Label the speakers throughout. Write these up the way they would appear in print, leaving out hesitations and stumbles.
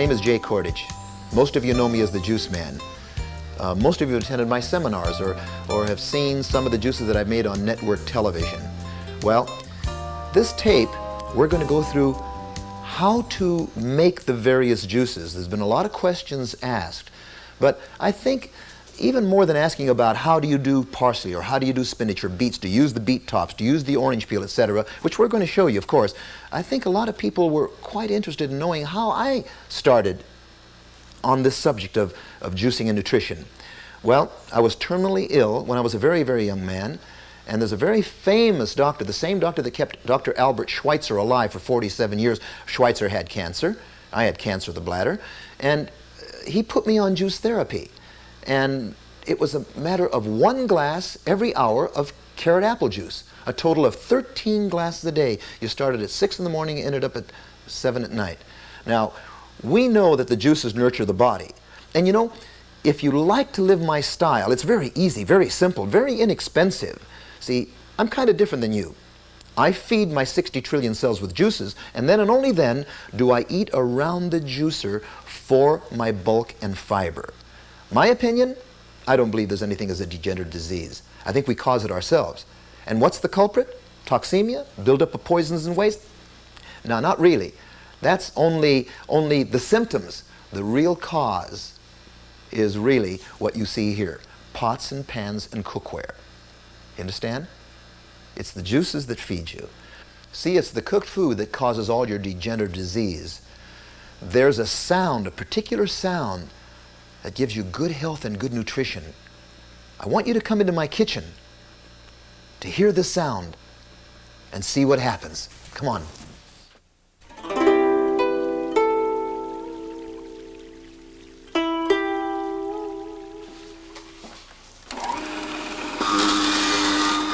Speaker 1: name is Jay Kordich. Most of you know me as the Juice Man. Most of you have attended my seminars or have seen some of the juices that I've made on network television. Well, this tape, we're going to go through how to make the various juices. There's been a lot of questions asked, but I think even more than asking about how do you do parsley or how do you do spinach or beets, to use the beet tops, to use the orange peel, etc., which we're going to show you, of course, I think a lot of people were quite interested in knowing how I started on this subject of juicing and nutrition. Well, I was terminally ill when I was a very, very young man, and there's a very famous doctor, the same doctor that kept Dr. Albert Schweitzer alive for 47 years. Schweitzer had cancer. I had cancer of the bladder, and he put me on juice therapy. And it was a matter of 1 glass every hour of carrot apple juice, a total of 13 glasses a day. You started at 6 in the morning and ended up at 7 at night. Now, we know that the juices nurture the body. And you know, if you like to live my style, it's very easy, very simple, very inexpensive. See, I'm kind of different than you. I feed my 60 trillion cells with juices, and then and only then do I eat around the juicer for my bulk and fiber. My opinion, I don't believe there's anything as a degenerative disease. I think we cause it ourselves. And what's the culprit? Toxemia? Buildup of poisons and waste? No, not really. That's only the symptoms. The real cause is really what you see here. Pots and pans and cookware. You understand? It's the juices that feed you. See, it's the cooked food that causes all your degenerative disease. There's a sound, a particular sound, that gives you good health and good nutrition. I want you to come into my kitchen to hear the sound and see what happens. Come on.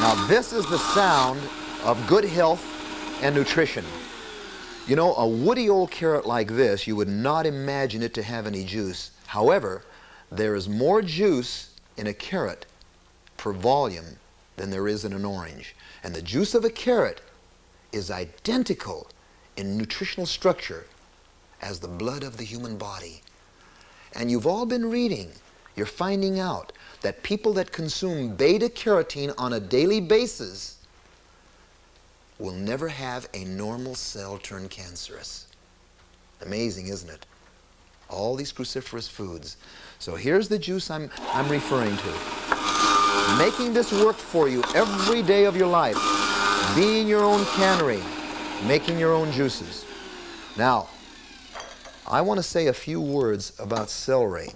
Speaker 1: Now this is the sound of good health and nutrition. You know, a woody old carrot like this, you would not imagine it to have any juice. However, there is more juice in a carrot per volume than there is in an orange. And the juice of a carrot is identical in nutritional structure as the blood of the human body. And you've all been reading, you're finding out that people that consume beta-carotene on a daily basis will never have a normal cell turn cancerous. Amazing, isn't it? All these cruciferous foods. So here's the juice I'm referring to. Making this work for you every day of your life. Being your own cannery. Making your own juices. Now, I want to say a few words about celery.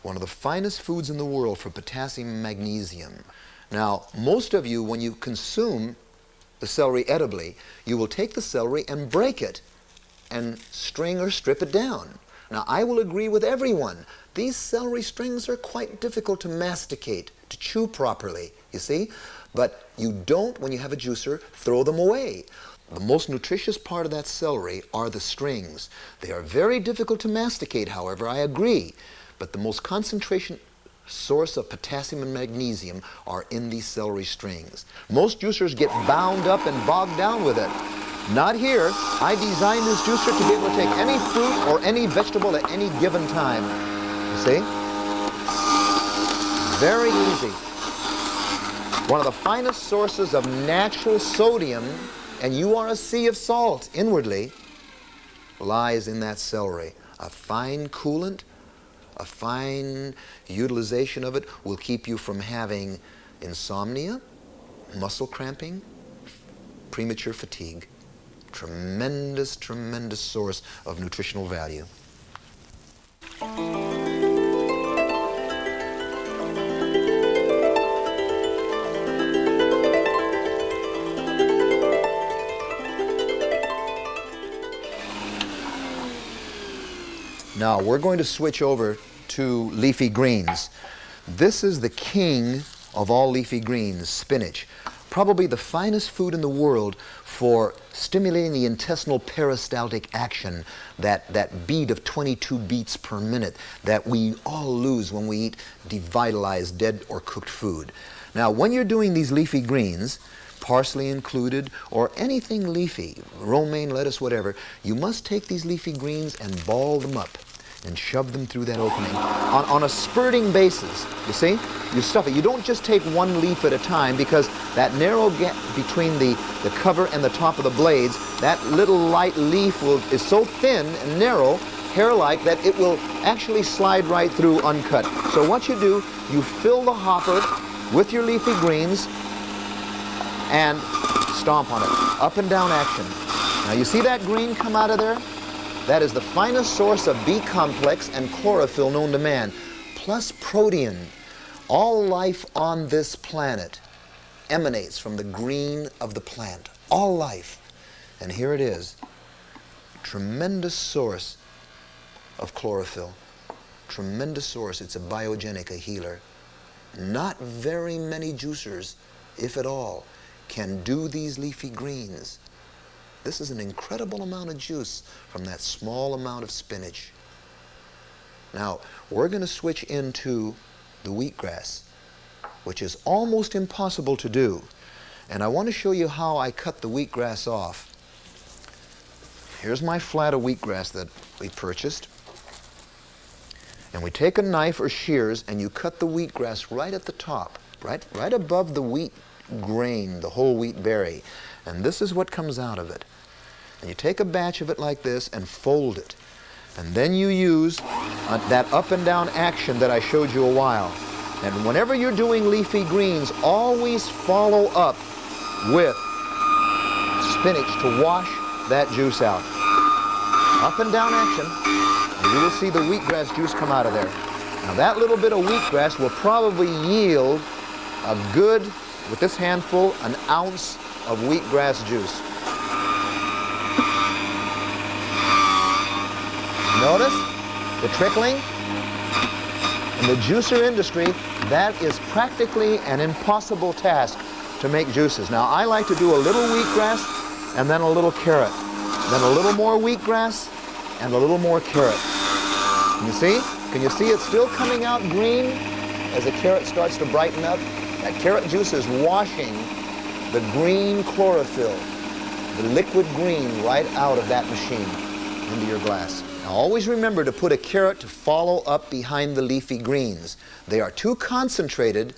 Speaker 1: One of the finest foods in the world for potassium and magnesium. Now, most of you, when you consume the celery edibly, you will take the celery and break it and string or strip it down. Now, I will agree with everyone. These celery strings are quite difficult to masticate, to chew properly, you see? But you don't, when you have a juicer, throw them away. The most nutritious part of that celery are the strings. They are very difficult to masticate, however, I agree. But the most concentration source of potassium and magnesium are in these celery strings. Most juicers get bound up and bogged down with it. Not here. I designed this juicer to be able to take any fruit or any vegetable at any given time. You see? Very easy. One of the finest sources of natural sodium, and you are a sea of salt inwardly, lies in that celery. A fine coolant, a fine utilization of it will keep you from having insomnia, muscle cramping, premature fatigue. Tremendous, tremendous source of nutritional value. Now we're going to switch over to leafy greens. This is the king of all leafy greens, spinach. Probably the finest food in the world for stimulating the intestinal peristaltic action, that beat of 22 beats per minute that we all lose when we eat devitalized, dead or cooked food. Now, when you're doing these leafy greens, parsley included, or anything leafy, romaine, lettuce, whatever, you must take these leafy greens and ball them up and shove them through that opening on a spurting basis. You see? You stuff it. You don't just take one leaf at a time, because that narrow gap between the cover and the top of the blades, that little light leaf is so thin and narrow, hair-like, that it will actually slide right through uncut. So what you do, you fill the hopper with your leafy greens and stomp on it. Up and down action. Now you see that green come out of there? That is the finest source of B complex and chlorophyll known to man, plus protein. All life on this planet emanates from the green of the plant. All life. And here it is. Tremendous source of chlorophyll. Tremendous source. It's a biogenic, a healer. Not very many juicers, if at all, can do these leafy greens. This is an incredible amount of juice from that small amount of spinach. Now, we're going to switch into the wheatgrass, which is almost impossible to do. And I want to show you how I cut the wheatgrass off. Here's my flat of wheatgrass that we purchased. And we take a knife or shears and you cut the wheatgrass right at the top, right above the wheat grain, the whole wheat berry. And this is what comes out of it. And you take a batch of it like this and fold it. And then you use that up and down action that I showed you a while. And whenever you're doing leafy greens, always follow up with spinach to wash that juice out. Up and down action, and you will see the wheatgrass juice come out of there. Now that little bit of wheatgrass will probably yield a good, with this handful, an ounce of wheatgrass juice. Notice the trickling? In the juicer industry, that is practically an impossible task to make juices. Now, I like to do a little wheatgrass and then a little carrot. Then a little more wheatgrass and a little more carrot. Can you see? Can you see it's still coming out green as the carrot starts to brighten up? That carrot juice is washing the green chlorophyll, the liquid green, right out of that machine into your glass. Now always remember to put a carrot to follow up behind the leafy greens. They are too concentrated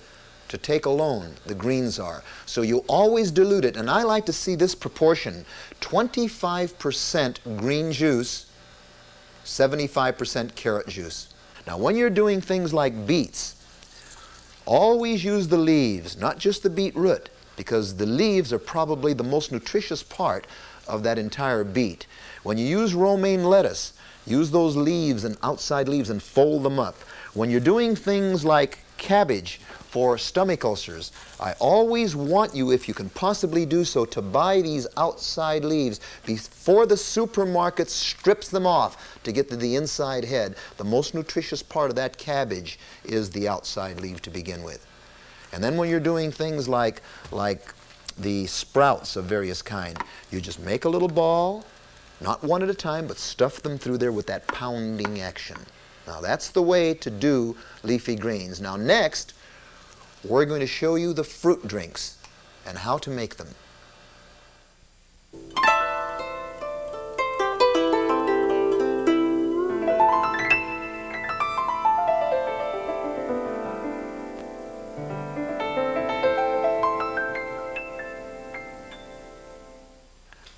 Speaker 1: to take alone, the greens are. So you always dilute it, and I like to see this proportion, 25% green juice, 75% carrot juice. Now when you're doing things like beets, always use the leaves, not just the beet root, because the leaves are probably the most nutritious part of that entire beet. When you use romaine lettuce, use those leaves and outside leaves and fold them up. When you're doing things like cabbage for stomach ulcers, I always want you, if you can possibly do so, to buy these outside leaves before the supermarket strips them off to get to the inside head. The most nutritious part of that cabbage is the outside leaf to begin with. And then when you're doing things like the sprouts of various kind, you just make a little ball, not one at a time, but stuff them through there with that pounding action. Now that's the way to do leafy greens. Now next, we're going to show you the fruit drinks and how to make them.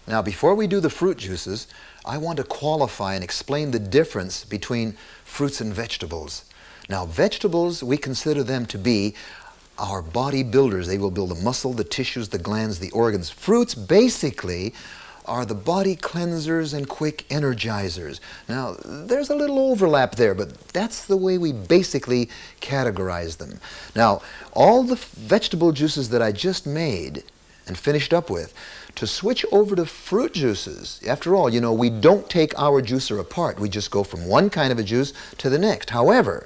Speaker 1: Now, before we do the fruit juices, I want to qualify and explain the difference between fruits and vegetables. Now, vegetables, we consider them to be our body builders. They will build the muscle, the tissues, the glands, the organs. Fruits, basically, are the body cleansers and quick energizers. Now, there's a little overlap there, but that's the way we basically categorize them. Now, all the vegetable juices that I just made and finished up with, to switch over to fruit juices, after all, you know, we don't take our juicer apart. We just go from one kind of a juice to the next. However,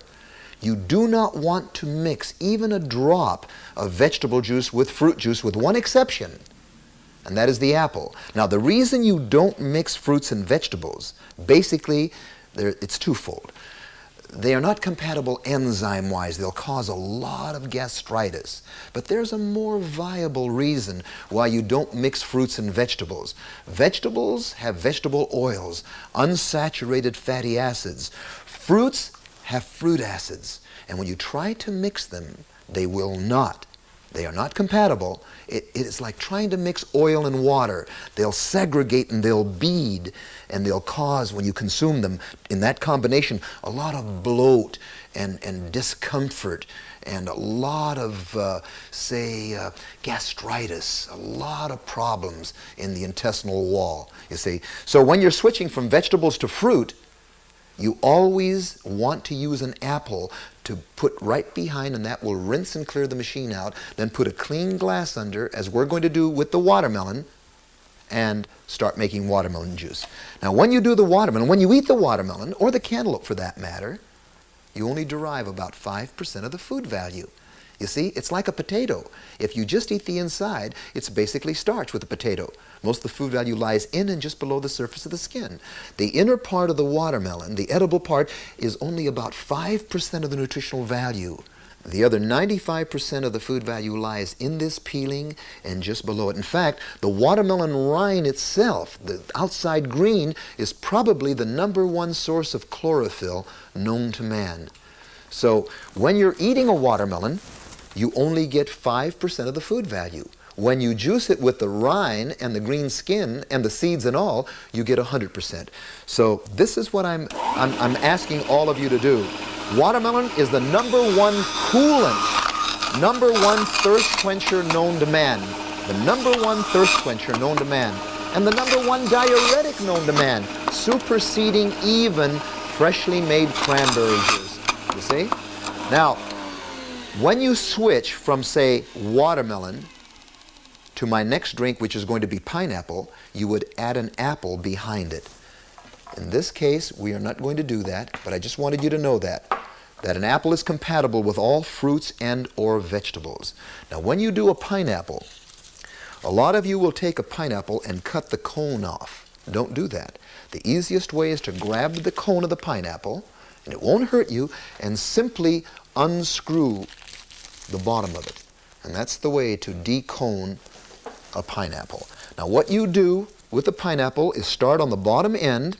Speaker 1: you do not want to mix even a drop of vegetable juice with fruit juice, with one exception, and that is the apple. Now, the reason you don't mix fruits and vegetables, basically, it's twofold. They are not compatible enzyme-wise. They'll cause a lot of gastritis. But there's a more viable reason why you don't mix fruits and vegetables. Vegetables have vegetable oils, unsaturated fatty acids. Fruits have fruit acids. And when you try to mix them, they will not. They are not compatible. It is like trying to mix oil and water. They'll segregate and they'll bead, and they'll cause, when you consume them, in that combination, a lot of bloat and discomfort and a lot of, gastritis, a lot of problems in the intestinal wall, you see. So when you're switching from vegetables to fruit, you always want to use an apple to put right behind, and that will rinse and clear the machine out. Then put a clean glass under, as we're going to do with the watermelon, and start making watermelon juice. Now when you do the watermelon, when you eat the watermelon, or the cantaloupe for that matter, you only derive about 5% of the food value. You see, it's like a potato. If you just eat the inside, it's basically starch with a potato. Most of the food value lies in and just below the surface of the skin. The inner part of the watermelon, the edible part, is only about 5% of the nutritional value. The other 95% of the food value lies in this peeling and just below it. In fact, the watermelon rind itself, the outside green, is probably the #1 source of chlorophyll known to man. So when you're eating a watermelon, you only get 5% of the food value. When you juice it with the rind and the green skin and the seeds and all, you get 100%. So this is what I'm asking all of you to do. Watermelon is the #1 coolant, #1 thirst quencher known to man, the #1 thirst quencher known to man, and the #1 diuretic known to man, superseding even freshly made cranberry juice. You see? Now, when you switch from, say, watermelon to my next drink, which is going to be pineapple, you would add an apple behind it. In this case, we are not going to do that, but I just wanted you to know that an apple is compatible with all fruits and or vegetables. Now, when you do a pineapple, a lot of you will take a pineapple and cut the cone off. Don't do that. The easiest way is to grab the cone of the pineapple, and it won't hurt you, and simply unscrew the bottom of it. And that's the way to decone a pineapple. Now what you do with the pineapple is start on the bottom end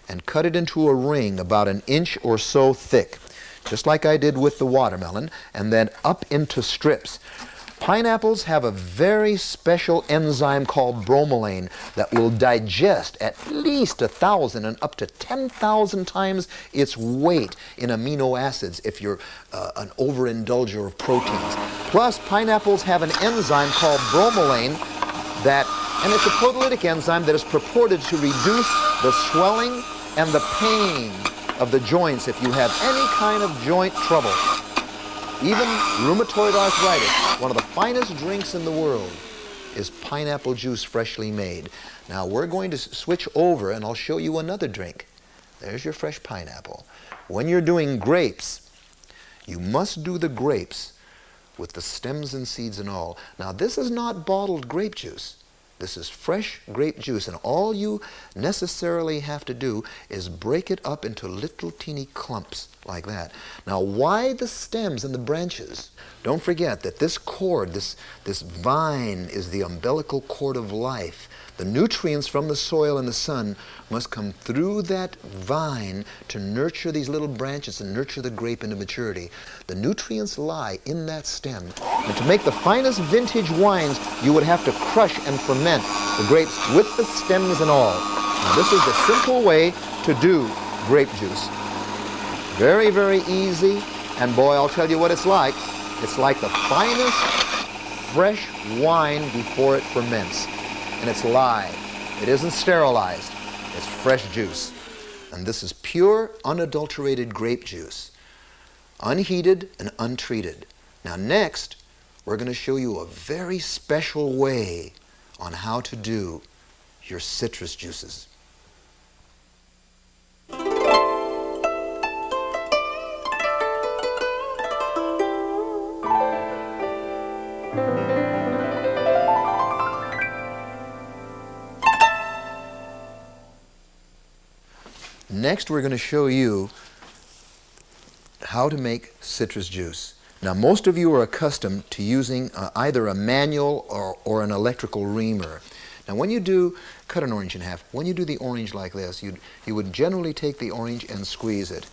Speaker 1: and cut it into a ring about 1 inch or so thick, just like I did with the watermelon, and then up into strips. Pineapples have a very special enzyme called bromelain that will digest at least 1,000 and up to 10,000 times its weight in amino acids if you're an overindulger of proteins. Plus, pineapples have an enzyme called bromelain and it's a proteolytic enzyme that is purported to reduce the swelling and the pain of the joints if you have any kind of joint trouble. Even rheumatoid arthritis, one of the finest drinks in the world, is pineapple juice freshly made. Now we're going to switch over and I'll show you another drink. There's your fresh pineapple. When you're doing grapes, you must do the grapes with the stems and seeds and all. Now this is not bottled grape juice. This is fresh grape juice, and all you necessarily have to do is break it up into little teeny clumps like that. Now why the stems and the branches? Don't forget that this cord, this vine, is the umbilical cord of life. The nutrients from the soil and the sun must come through that vine to nurture these little branches and nurture the grape into maturity. The nutrients lie in that stem. And to make the finest vintage wines, you would have to crush and ferment the grapes with the stems and all. Now, this is the simple way to do grape juice. Very, very easy. And boy, I'll tell you what it's like. It's like the finest fresh wine before it ferments. And it's live. It isn't sterilized. It's fresh juice. And this is pure, unadulterated grape juice, unheated and untreated. Now next, we're going to show you a very special way on how to do your citrus juices. Next, we're going to show you how to make citrus juice. Now, most of you are accustomed to using either a manual or an electrical reamer. Now, when you do cut an orange in half, when you do the orange like this, you would generally take the orange and squeeze it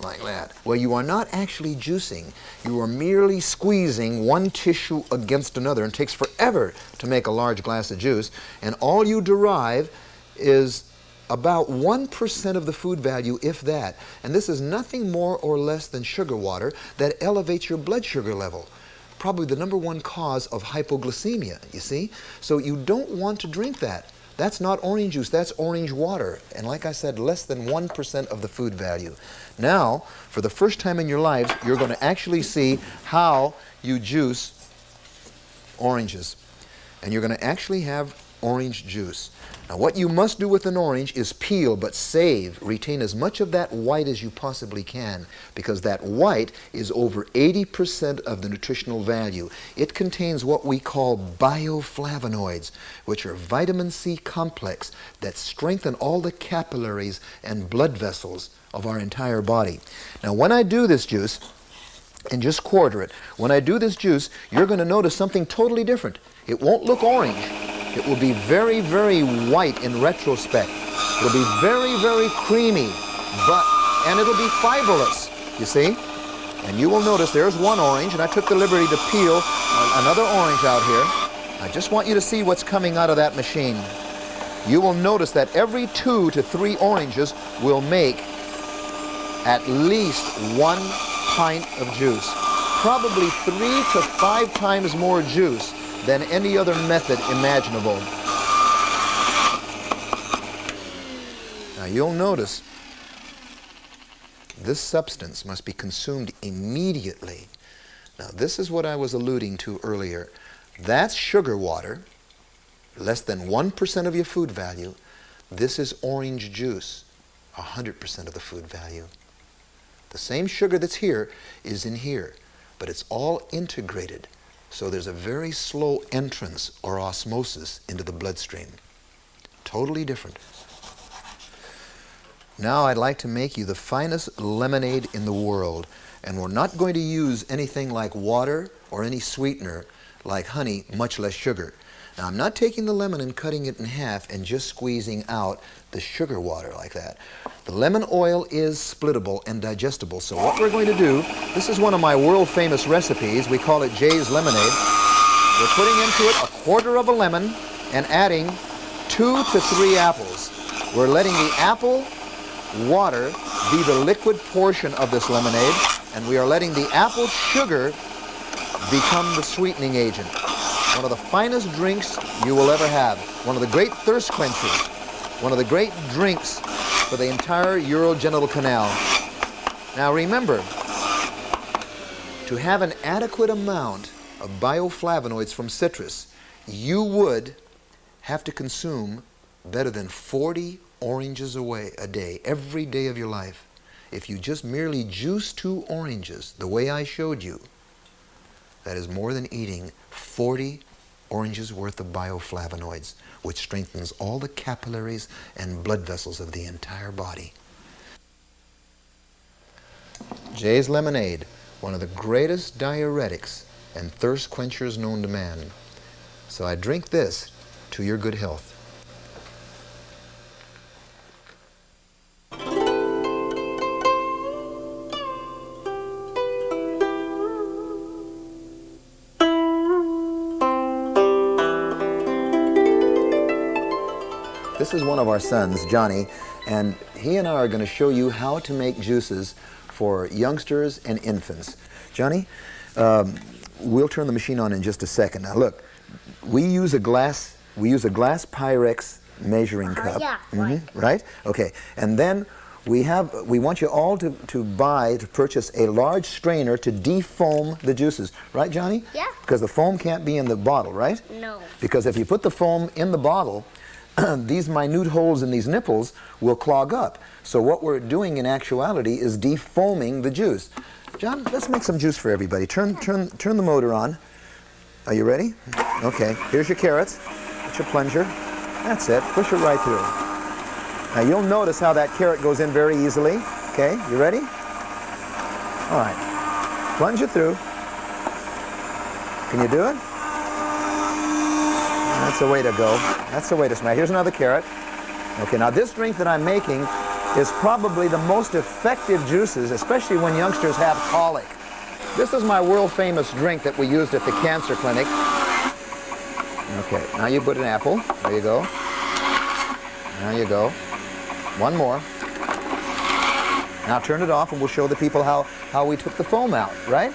Speaker 1: like that. Well, you are not actually juicing. You are merely squeezing one tissue against another, and it takes forever to make a large glass of juice, and all you derive is about 1% of the food value, if that. And this is nothing more or less than sugar water that elevates your blood sugar level. Probably the #1 cause of hypoglycemia, you see? So you don't want to drink that. That's not orange juice, that's orange water. And like I said, less than 1% of the food value. Now, for the first time in your lives, you're going to actually see how you juice oranges. And you're going to actually have orange juice. Now, what you must do with an orange is peel, but save, retain as much of that white as you possibly can, because that white is over 80% of the nutritional value. It contains what we call bioflavonoids, which are vitamin C complex that strengthen all the capillaries and blood vessels of our entire body. Now, when I do this juice, and just quarter it, when I do this juice, you're going to notice something totally different. It won't look orange. It will be very, very white in retrospect. It'll be very, very creamy, and it'll be fibrous, you see? And you will notice there's one orange, and I took the liberty to peel another orange out here. I just want you to see what's coming out of that machine. You will notice that every 2 to 3 oranges will make at least 1 pint of juice. Probably 3 to 5 times more juice than any other method imaginable. Now you'll notice this substance must be consumed immediately. Now this is what I was alluding to earlier. That's sugar water, less than 1% of your food value. This is orange juice, 100% of the food value. The same sugar that's here is in here, but it's all integrated. So there's a very slow entrance or osmosis into the bloodstream. Totally different. Now I'd like to make you the finest lemonade in the world. And we're not going to use anything like water or any sweetener like honey, much less sugar. Now I'm not taking the lemon and cutting it in half and just squeezing out the sugar water like that. The lemon oil is splittable and digestible. So what we're going to do, this is one of my world famous recipes. We call it Jay's Lemonade. We're putting into it 1/4 of a lemon and adding 2 to 3 apples. We're letting the apple water be the liquid portion of this lemonade, and we are letting the apple sugar become the sweetening agent. One of the finest drinks you will ever have. One of the great thirst quenchers. One of the great drinks for the entire urogenital canal. Now remember, to have an adequate amount of bioflavonoids from citrus, you would have to consume better than 40 oranges a day, every day of your life. If you just merely juice 2 oranges, the way I showed you, that is more than eating 40 oranges worth of bioflavonoids, which strengthens all the capillaries and blood vessels of the entire body. Jay's Lemonade, one of the greatest diuretics and thirst quenchers known to man. So I drink this to your good health. This is one of our sons, Johnny, and he and I are going to show you how to make juices for youngsters and infants. Johnny, we'll turn the machine on in just a second. Now look, we use a glass Pyrex measuring cup. Yeah, right? Okay, and then we want you all to purchase a large strainer to defoam the juices. Right, Johnny?
Speaker 2: Yeah.
Speaker 1: Because the foam can't be in the bottle, right?
Speaker 2: No.
Speaker 1: Because if you put the foam in the bottle, these minute holes in these nipples will clog up. So what we're doing in actuality is defoaming the juice. John, let's make some juice for everybody. Turn the motor on. Are you ready? Okay, here's your carrots. Get your plunger. That's it. Push it right through. Now you'll notice how that carrot goes in very easily. Okay, you ready? All right. Plunge it through. Can you do it? That's the way to go. That's the way to smash. Here's another carrot. Okay, now this drink that I'm making is probably the most effective juices, especially when youngsters have colic. This is my world-famous drink that we used at the cancer clinic. Okay, now you put an apple. There you go. There you go. One more. Now turn it off and we'll show the people how we took the foam out, right?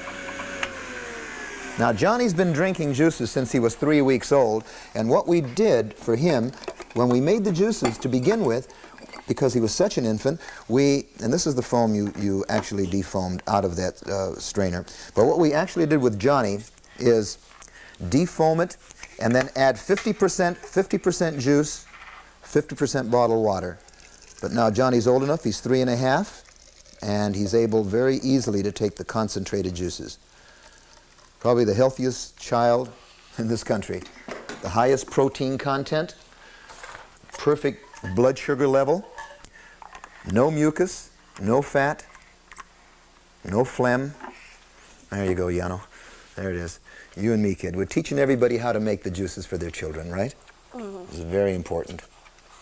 Speaker 1: Now Johnny's been drinking juices since he was 3 weeks old, and what we did for him when we made the juices to begin with, because he was such an infant, and this is the foam you actually defoamed out of that strainer, but what we actually did with Johnny is defoam it and then add 50% juice, 50% bottled water. But now Johnny's old enough, he's 3½, and he's able very easily to take the concentrated juices. Probably the healthiest child in this country. The highest protein content, perfect blood sugar level, no mucus, no fat, no phlegm. There you go, Yano. There it is. You and me, kid. We're teaching everybody how to make the juices for their children, right? Mm-hmm. This is very important,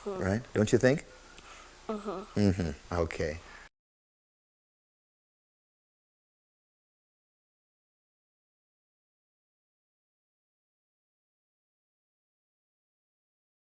Speaker 1: right? Don't you think? Mm-hmm. Mm-hmm. Okay.